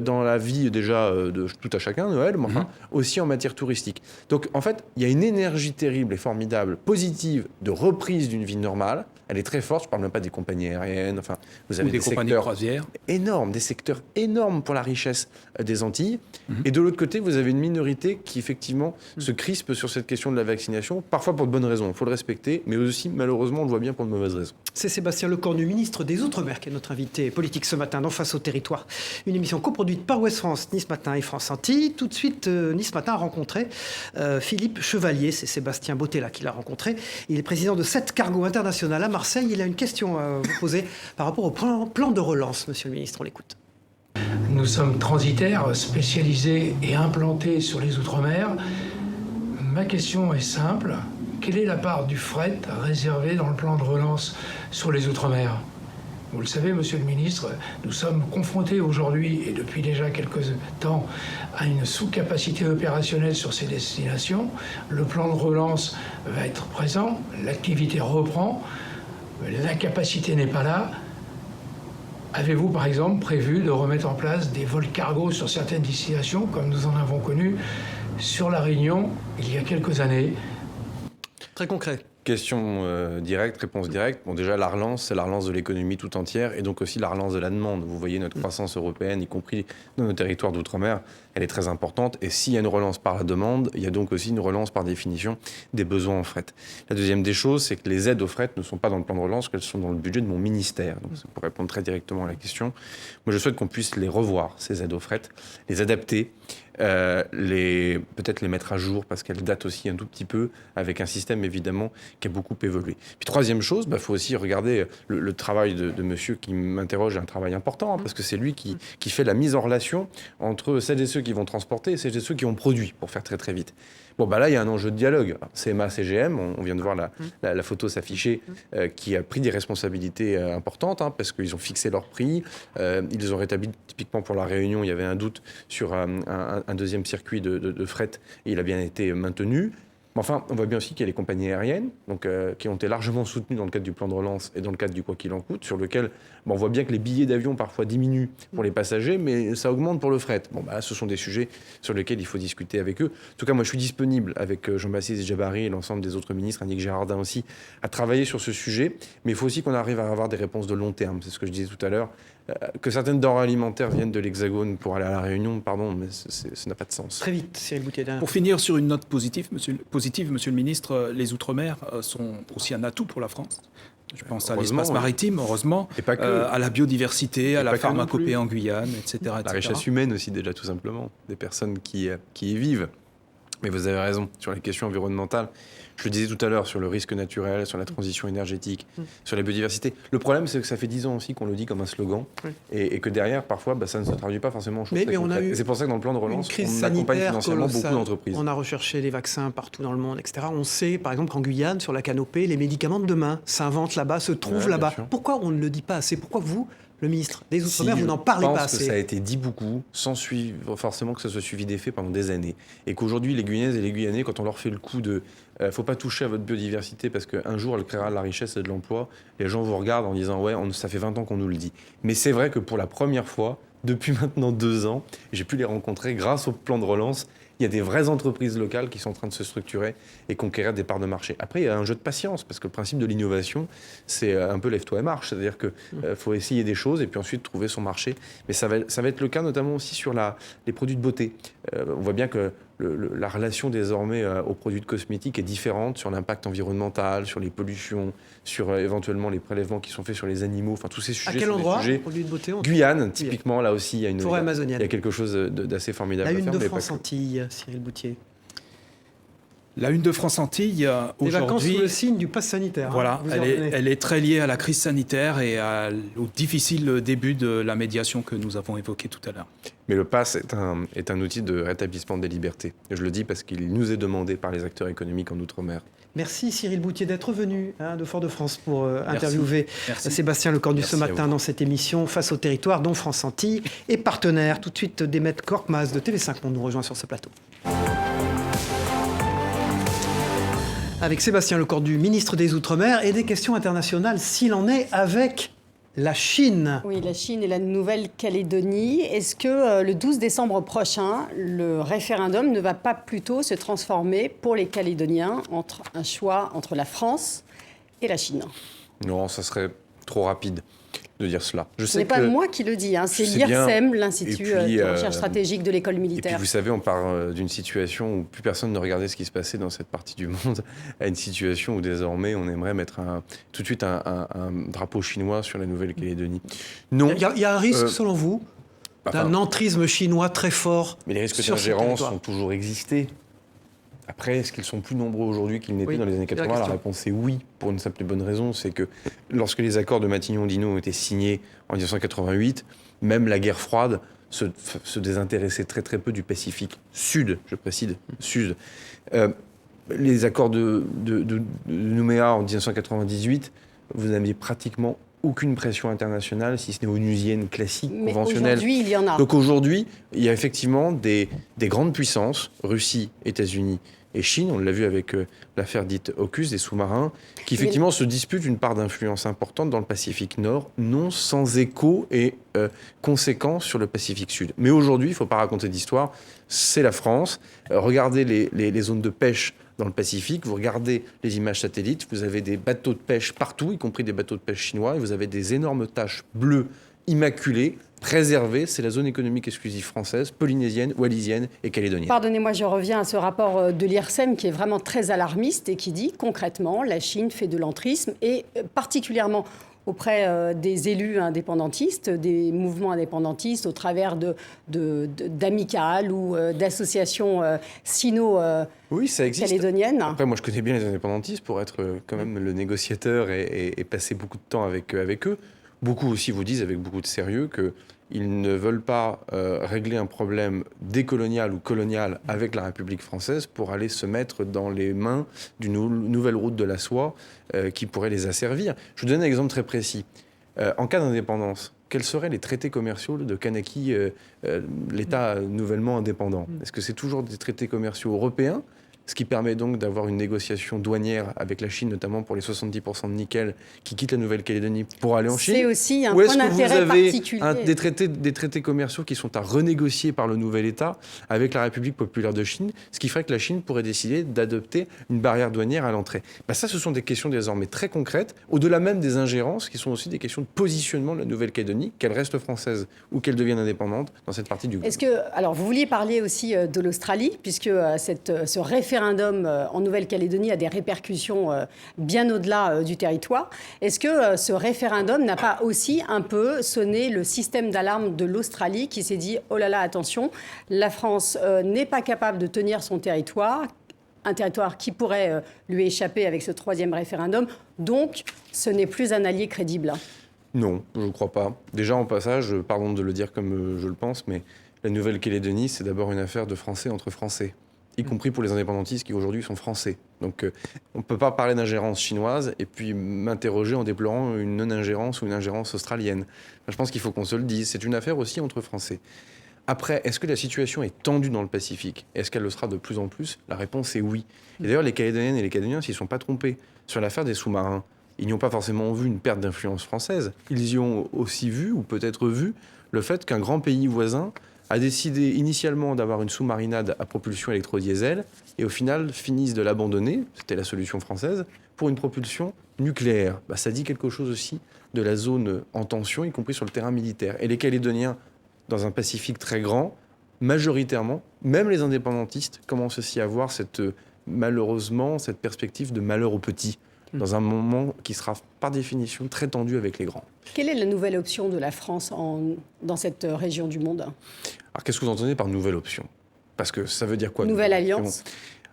dans la vie déjà de tout à chacun, Noël, mais enfin aussi en matière touristique. Donc en fait, il y a une énergie terrible et formidable, positive, de reprise d'une vie normale. Elle est très forte, je ne parle même pas des compagnies aériennes, enfin, vous avez des compagnies de croisière énormes, des secteurs énormes pour la richesse des Antilles. Et de l'autre côté, vous avez une minorité qui effectivement se crispe sur cette question de la vaccination, parfois pour de bonnes raisons, il faut le respecter, mais aussi malheureusement on le voit bien pour de mauvaises raisons. C'est Sébastien Lecornu, ministre des Outre-mer, qui est notre invité politique ce matin dans Face au territoire. Une émission coproduite par Ouest France, Nice Matin et France Antilles. Tout de suite, Nice Matin a rencontré Philippe Chevalier, c'est Sébastien Bottella qui l'a rencontré. Il est président de 7 Cargo International à Marseille. Il a une question à vous poser par rapport au plan de relance, monsieur le ministre, on l'écoute. Nous sommes transitaires, spécialisés et implantés sur les Outre-mer. Ma question est simple. Quelle est la part du fret réservée dans le plan de relance sur les Outre-mer ? Vous le savez, monsieur le ministre, nous sommes confrontés aujourd'hui, et depuis déjà quelques temps, à une sous-capacité opérationnelle sur ces destinations. Le plan de relance va être présent, l'activité reprend, la capacité n'est pas là. Avez-vous, par exemple, prévu de remettre en place des vols cargo sur certaines destinations, comme nous en avons connu sur La Réunion il y a quelques années ? Très concret. Question directe, réponse directe. Bon, déjà, la relance, c'est la relance de l'économie tout entière et donc aussi la relance de la demande. Vous voyez, notre croissance européenne, y compris dans nos territoires d'outre-mer, elle est très importante. Et s'il y a une relance par la demande, il y a donc aussi une relance par définition des besoins en fret. La deuxième des choses, c'est que les aides au fret ne sont pas dans le plan de relance, qu'elles sont dans le budget de mon ministère. Donc, c'est pour répondre très directement à la question. Moi, je souhaite qu'on puisse les revoir, ces aides au fret, les adapter, peut-être les mettre à jour parce qu'elles datent aussi un tout petit peu avec un système évidemment qui a beaucoup évolué. Puis troisième chose, faut aussi regarder le travail de monsieur qui m'interroge, un travail important parce que c'est lui qui fait la mise en relation entre celles et ceux qui vont transporter et celles et ceux qui ont produit pour faire très très vite. Bon, là, il y a un enjeu de dialogue. CMA, CGM, on vient de voir la photo s'afficher, qui a pris des responsabilités importantes, parce qu'ils ont fixé leur prix. Ils ont rétabli, typiquement pour la Réunion, il y avait un doute sur un deuxième circuit de fret, et il a bien été maintenu. Mais enfin, on voit bien aussi qu'il y a les compagnies aériennes qui ont été largement soutenues dans le cadre du plan de relance et dans le cadre du quoi qu'il en coûte, sur lequel on voit bien que les billets d'avion parfois diminuent pour les passagers, mais ça augmente pour le fret. Ce sont des sujets sur lesquels il faut discuter avec eux. En tout cas, moi, je suis disponible avec Jean-Baptiste Djebari et l'ensemble des autres ministres, Annick Girardin aussi, à travailler sur ce sujet. Mais il faut aussi qu'on arrive à avoir des réponses de long terme. C'est ce que je disais tout à l'heure. Que certaines denrées alimentaires viennent de l'Hexagone pour aller à La Réunion, pardon, mais ça n'a pas de sens. Très vite, Cyril Boutier. Pour finir sur une note positive, monsieur le ministre, les Outre-mer sont aussi un atout pour la France. Je pense à l'espace maritime, heureusement, et pas que. À la biodiversité, à la pharmacopée en Guyane, etc. La richesse humaine aussi, déjà, tout simplement, des personnes qui y vivent. Mais vous avez raison, sur les questions environnementales. Je le disais tout à l'heure, sur le risque naturel, sur la transition énergétique, sur la biodiversité. Le problème, c'est que ça fait 10 ans aussi qu'on le dit comme un slogan, et que derrière, parfois, ça ne se traduit pas forcément en choses très concrètes. Et c'est pour ça que dans le plan de relance, on accompagne financièrement beaucoup d'entreprises. On a recherché des vaccins partout dans le monde, etc. On sait, par exemple, qu'en Guyane, sur la canopée, les médicaments de demain s'inventent là-bas, se trouvent là-bas. Pourquoi on ne le dit pas assez ? Pourquoi vous, le ministre des Outre-mer, vous n'en parlez pas assez. Je pense que ça a été dit beaucoup, sans suivre forcément que ça soit suivi d'effet pendant des années. Et qu'aujourd'hui, les Guyanaises et les Guyanais, quand on leur fait le coup de faut pas toucher à votre biodiversité parce qu'un jour, elle créera de la richesse et de l'emploi, les gens vous regardent en disant ouais, ça fait 20 ans qu'on nous le dit. Mais c'est vrai que pour la première fois, depuis maintenant 2 ans, j'ai pu les rencontrer grâce au plan de relance. Il y a des vraies entreprises locales qui sont en train de se structurer et conquérir des parts de marché. Après, il y a un jeu de patience, parce que le principe de l'innovation, c'est un peu lève-toi et marche. C'est-à-dire qu'il faut essayer des choses et puis ensuite trouver son marché. Mais ça va être le cas notamment aussi sur les produits de beauté. On voit bien que la relation désormais aux produits de cosmétiques est différente sur l'impact environnemental, sur les pollutions, sur éventuellement les prélèvements qui sont faits sur les animaux, enfin tous ces sujets. À quel endroit, les produits de beauté? Guyane, typiquement, là aussi, il y a forêt amazonienne. Il y a quelque chose d'assez formidable. La une de France Antilles, Cyril Bouthier. La une de France Antilles, aujourd'hui... Les vacances sous le signe du pass sanitaire. Voilà, elle est très liée à la crise sanitaire et au difficile début de la médiation que nous avons évoqué tout à l'heure. Mais le pass est un outil de rétablissement des libertés. Et je le dis parce qu'il nous est demandé par les acteurs économiques en Outre-mer. Merci Cyril Bouthier d'être venu de Fort-de-France pour interviewer Sébastien Lecornu ce matin dans cette émission Face au territoire dont France Antilles est partenaire. Tout de suite, Demet Korkmaz de TV5 Monde nous rejoint sur ce plateau. Avec Sébastien Lecornu, ministre des Outre-mer, et des questions internationales, s'il en est, avec la Chine. Oui, la Chine et la Nouvelle-Calédonie. Est-ce que le 12 décembre prochain, le référendum ne va pas plutôt se transformer pour les Calédoniens entre un choix entre la France et la Chine? Non, ça serait trop rapide de dire cela. Ce n'est pas moi qui le dis, c'est l'IRSEM, l'Institut de recherche stratégique de l'école militaire. Et puis vous savez, on part d'une situation où plus personne ne regardait ce qui se passait dans cette partie du monde à une situation où désormais on aimerait mettre tout de suite un drapeau chinois sur la Nouvelle-Calédonie. Non. Il y a un risque, selon vous, d'un entrisme chinois très fort. Mais les risques d'ingérence ont toujours existé. Après, est-ce qu'ils sont plus nombreux aujourd'hui qu'ils n'étaient dans les années 80 ? La réponse est oui, pour une simple et bonne raison, c'est que lorsque les accords de Matignon-Dino ont été signés en 1988, même la guerre froide se désintéressait très très peu du Pacifique Sud, je précise, Sud. Les accords de Nouméa en 1998, vous n'aviez pratiquement aucune pression internationale, si ce n'est onusienne classique, mais conventionnelle. Aujourd'hui, il y en a. Donc aujourd'hui, il y a effectivement des grandes puissances, Russie, États-Unis et Chine, on l'a vu avec l'affaire dite AUKUS, des sous-marins, qui effectivement se disputent une part d'influence importante dans le Pacifique Nord, non sans écho et conséquences sur le Pacifique Sud. Mais aujourd'hui, il ne faut pas raconter d'histoire, c'est la France. Regardez les zones de pêche dans le Pacifique, vous regardez les images satellites, vous avez des bateaux de pêche partout, y compris des bateaux de pêche chinois, et vous avez des énormes taches bleues immaculées, préservées. C'est la zone économique exclusive française, polynésienne, wallisienne et calédonienne. Pardonnez-moi, je reviens à ce rapport de l'IRSEM qui est vraiment très alarmiste et qui dit concrètement la Chine fait de l'entrisme et particulièrement auprès des élus indépendantistes, des mouvements indépendantistes au travers d'amicales ou d'associations oui, ça existe. Calédoniennes. Après, moi, je connais bien les indépendantistes pour être quand même le négociateur et passer beaucoup de temps avec eux. Beaucoup aussi vous disent avec beaucoup de sérieux qu'ils ne veulent pas régler un problème décolonial ou colonial avec la République française pour aller se mettre dans les mains d'une nouvelle route de la soie qui pourrait les asservir. Je vous donne un exemple très précis. En cas d'indépendance, quels seraient les traités commerciaux de Kanaki, l'État nouvellement indépendant? Est-ce que c'est toujours des traités commerciaux européens, ce qui permet donc d'avoir une négociation douanière avec la Chine, notamment pour les 70% de nickel qui quittent la Nouvelle-Calédonie pour aller en Chine? C'est aussi un point d'intérêt particulier. Des traités commerciaux qui sont à renégocier par le nouvel État avec la République populaire de Chine, ce qui ferait que la Chine pourrait décider d'adopter une barrière douanière à l'entrée. Ça, ce sont des questions désormais très concrètes, au-delà même des ingérences, qui sont aussi des questions de positionnement de la Nouvelle-Calédonie, qu'elle reste française ou qu'elle devienne indépendante dans cette partie du globe. Alors, vous vouliez parler aussi de l'Australie, puisque ce référendum en Nouvelle-Calédonie a des répercussions bien au-delà du territoire. Est-ce que ce référendum n'a pas aussi un peu sonné le système d'alarme de l'Australie qui s'est dit « Oh là là, attention, la France n'est pas capable de tenir son territoire », un territoire qui pourrait lui échapper avec ce troisième référendum, donc ce n'est plus un allié crédible? Non, je ne crois pas. Déjà, en passage, pardon de le dire comme je le pense, mais la Nouvelle-Calédonie, c'est d'abord une affaire de Français entre Français. y compris pour les indépendantistes qui aujourd'hui sont français. Donc on ne peut pas parler d'ingérence chinoise et puis m'interroger en déplorant une non-ingérence ou une ingérence australienne. Enfin, je pense qu'il faut qu'on se le dise. C'est une affaire aussi entre Français. Après, est-ce que la situation est tendue dans le Pacifique? Est-ce qu'elle le sera de plus en plus? La réponse est oui. Et d'ailleurs, les Calédoniennes et les Calédoniens s'y sont pas trompés. Sur l'affaire des sous-marins, ils n'y ont pas forcément vu une perte d'influence française. Ils y ont aussi vu, ou peut-être vu, le fait qu'un grand pays voisin a décidé initialement d'avoir une sous-marinade à propulsion électrodiesel et au final finissent de l'abandonner, c'était la solution française, pour une propulsion nucléaire. Ça dit quelque chose aussi de la zone en tension, y compris sur le terrain militaire. Et les Calédoniens, dans un Pacifique très grand, majoritairement, même les indépendantistes commencent aussi à voir malheureusement cette perspective de malheur aux petits, dans un moment qui sera par définition très tendu avec les grands. Quelle est la nouvelle option de la France dans cette région du monde? Alors qu'est-ce que vous entendez par nouvelle option? Parce que ça veut dire quoi? Nouvelle alliance?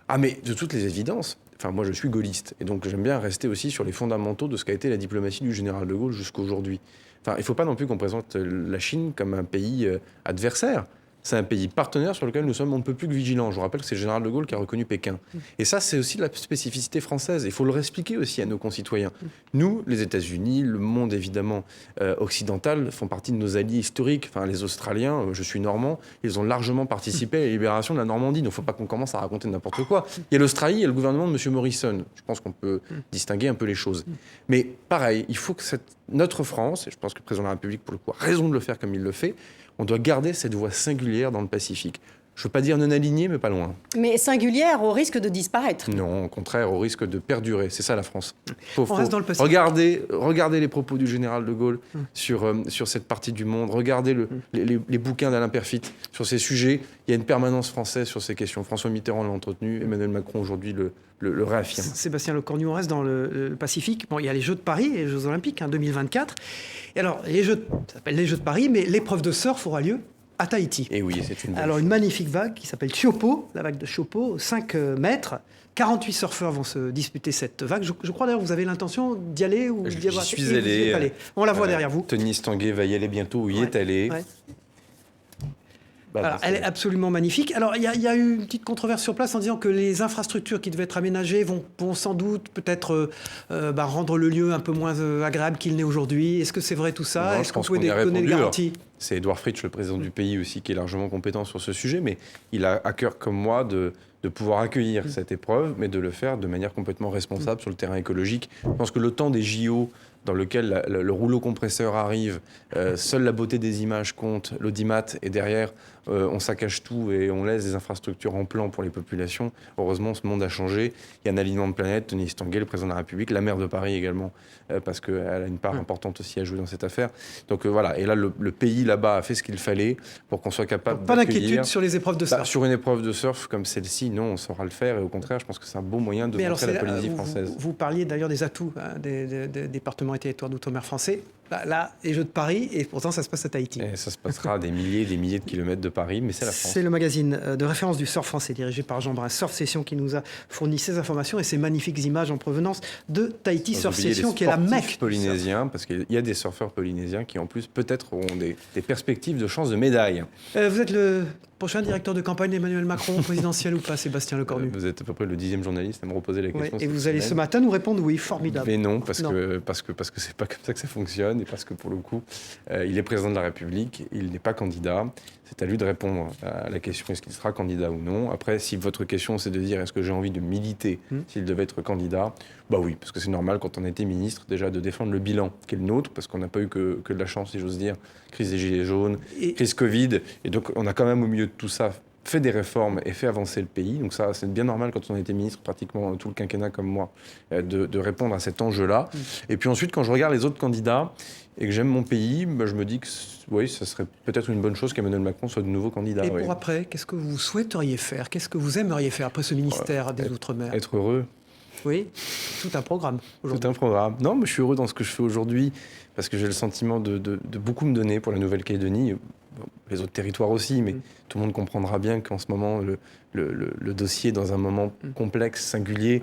Ah mais de toutes les évidences, moi je suis gaulliste, et donc j'aime bien rester aussi sur les fondamentaux de ce qu'a été la diplomatie du général de Gaulle jusqu'à aujourd'hui. Il ne faut pas non plus qu'on présente la Chine comme un pays adversaire. C'est un pays partenaire sur lequel nous sommes on ne peut plus que vigilants. Je vous rappelle que c'est le général de Gaulle qui a reconnu Pékin. Et ça, c'est aussi la spécificité française. Il faut le réexpliquer aussi à nos concitoyens. Nous, les États-Unis, le monde évidemment occidental, font partie de nos alliés historiques. Les Australiens, je suis normand, ils ont largement participé à la libération de la Normandie. Donc il ne faut pas qu'on commence à raconter n'importe quoi. Il y a l'Australie, il y a le gouvernement de M. Morrison. Je pense qu'on peut distinguer un peu les choses. Mais pareil, il faut que notre France, et je pense que le président de la République, pour le coup, a raison de le faire comme il le fait, on doit garder cette voie singulière dans le Pacifique. Je ne veux pas dire non alignée, mais pas loin. Mais singulière au risque de disparaître. Non, au contraire, au risque de perdurer. C'est ça la France. On reste dans le Pacifique. Regardez les propos du général de Gaulle sur cette partie du monde. Regardez les bouquins d'Alain Perfit sur ces sujets. Il y a une permanence française sur ces questions. François Mitterrand l'a entretenu. Emmanuel Macron aujourd'hui le réaffirme. Sébastien Lecornu, on reste dans le Pacifique. Il y a les Jeux de Paris et les Jeux Olympiques 2024. Et alors, ça s'appelle les Jeux de Paris, mais l'épreuve de surf aura lieu à Tahiti. Et oui, c'est une bonne Alors, une magnifique vague qui s'appelle Chopo, la vague de Chopo, 5 mètres. 48 surfeurs vont se disputer cette vague. Je crois d'ailleurs que vous avez l'intention d'y aller ou d'y avoir. J'y suis allé. On la voit derrière vous. Denis Tanguay va y aller bientôt, où il est allé. Ouais. Alors, elle est absolument magnifique. Alors, il y a eu une petite controverse sur place en disant que les infrastructures qui devaient être aménagées vont sans doute peut-être rendre le lieu un peu moins agréable qu'il n'est aujourd'hui. Est-ce que c'est vrai tout ça? Non, Est-ce que vous pouvez donner des garanties? C'est Édouard Fritsch, le président du pays aussi, qui est largement compétent sur ce sujet, mais il a à cœur, comme moi, de pouvoir accueillir cette épreuve, mais de le faire de manière complètement responsable sur le terrain écologique. Je pense que le temps des JO, dans lequel le rouleau compresseur arrive, seule la beauté des images compte, l'audimat, et derrière, on saccage tout et on laisse des infrastructures en plan pour les populations. Heureusement, ce monde a changé. Il y a un alignement de planète. Denis Tanguay, le président de la République, la maire de Paris également, parce qu'elle a une part importante aussi à jouer dans cette affaire. Donc voilà, et là, le pays là-bas a fait ce qu'il fallait pour qu'on soit capable Pas d'inquiétude sur les épreuves de surf? Sur une épreuve de surf comme celle-ci, non, on saura le faire. Et au contraire, je pense que c'est un beau moyen de montrer la Polynésie française. Vous parliez d'ailleurs des atouts des départements et territoires d'outre-mer français. Là, les Jeux de Paris, et pourtant ça se passe à Tahiti. Et ça se passera à des milliers et des milliers de kilomètres de Paris, mais c'est la France. C'est le magazine de référence du surf français, dirigé par Jean Brun, Surf Session, qui nous a fourni ces informations et ces magnifiques images en provenance de Tahiti. Surf Session, qui est la Mecque polynésiens, parce qu'il y a des surfeurs polynésiens qui, en plus, peut-être auront des perspectives de chance de médaille. Vous êtes le prochain directeur de campagne d'Emmanuel Macron, présidentiel ou pas, Sébastien Lecornu? Vous êtes à peu près le 10e journaliste à me reposer la question. Et vous allez ce matin nous répondre oui, formidable. Mais non, parce que c'est pas comme ça que ça fonctionne, et parce que pour le coup, il est président de la République, il n'est pas candidat. C'est à lui de répondre à la question est-ce qu'il sera candidat ou non. Après, si votre question c'est de dire est-ce que j'ai envie de militer s'il devait être candidat, bah oui, parce que c'est normal quand on était ministre déjà de défendre le bilan qui est le nôtre, parce qu'on n'a pas eu que de la chance, si j'ose dire, crise des gilets jaunes, crise Covid, et donc on a quand même au milieu de tout ça fait des réformes et fait avancer le pays. Donc ça, c'est bien normal quand on a été ministre pratiquement tout le quinquennat comme moi, de répondre à cet enjeu-là. Et puis ensuite, quand je regarde les autres candidats et que j'aime mon pays, je me dis que oui, ça serait peut-être une bonne chose qu'Emmanuel Macron soit de nouveau candidat. Et pour après, qu'est-ce que vous souhaiteriez faire? Qu'est-ce que vous aimeriez faire après ce ministère des Outre-mer? Être heureux. Oui, tout un programme. Tout un programme. Non, mais je suis heureux dans ce que je fais aujourd'hui parce que j'ai le sentiment de beaucoup me donner pour la Nouvelle-Calédonie. les autres territoires aussi, mais tout le monde comprendra bien qu'en ce moment, le dossier est dans un moment complexe, singulier,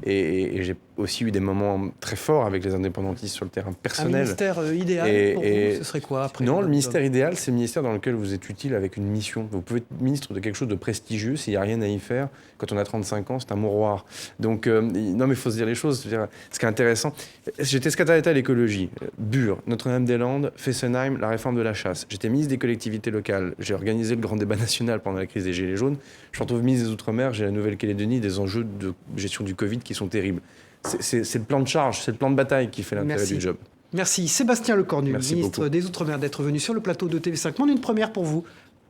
et j'ai aussi eu des moments très forts avec les indépendantistes sur le terrain personnel. Un ministère idéal pour vous, ce serait quoi après? Non, le ministère idéal, c'est le ministère dans lequel vous êtes utile avec une mission. Vous pouvez être ministre de quelque chose de prestigieux, s'il n'y a rien à y faire. Quand on a 35 ans, c'est un mouroir. Donc, non, mais il faut se dire les choses. Ce qui est intéressant, j'étais secrétaire d'État à l'écologie, Bure, Notre-Dame-des-Landes, Fessenheim, la réforme de la chasse. J'étais ministre des collectivités locales. J'ai organisé le grand débat national pendant la crise des Gilets jaunes. Je suis retrouvé ministre des Outre-mer, j'ai la Nouvelle-Calédonie, des enjeux de gestion du Covid qui sont terribles. C'est le plan de charge, c'est le plan de bataille qui fait l'intérêt du job. Merci. Sébastien Lecornu, ministre des Outre-mer, d'être venu sur le plateau de TV5 Monde. Une première pour vous.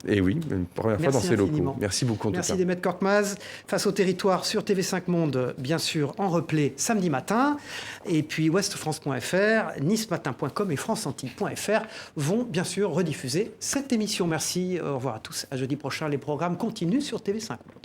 Et oui, une première fois dans ces locaux. Merci beaucoup en tout cas. Merci Demet Korkmaz. Face au territoire sur TV5 Monde, bien sûr, en replay samedi matin. Et puis ouestfrance.fr, nicematin.com et franceantilles.fr vont bien sûr rediffuser cette émission. Merci, au revoir à tous. À jeudi prochain, les programmes continuent sur TV5 Monde.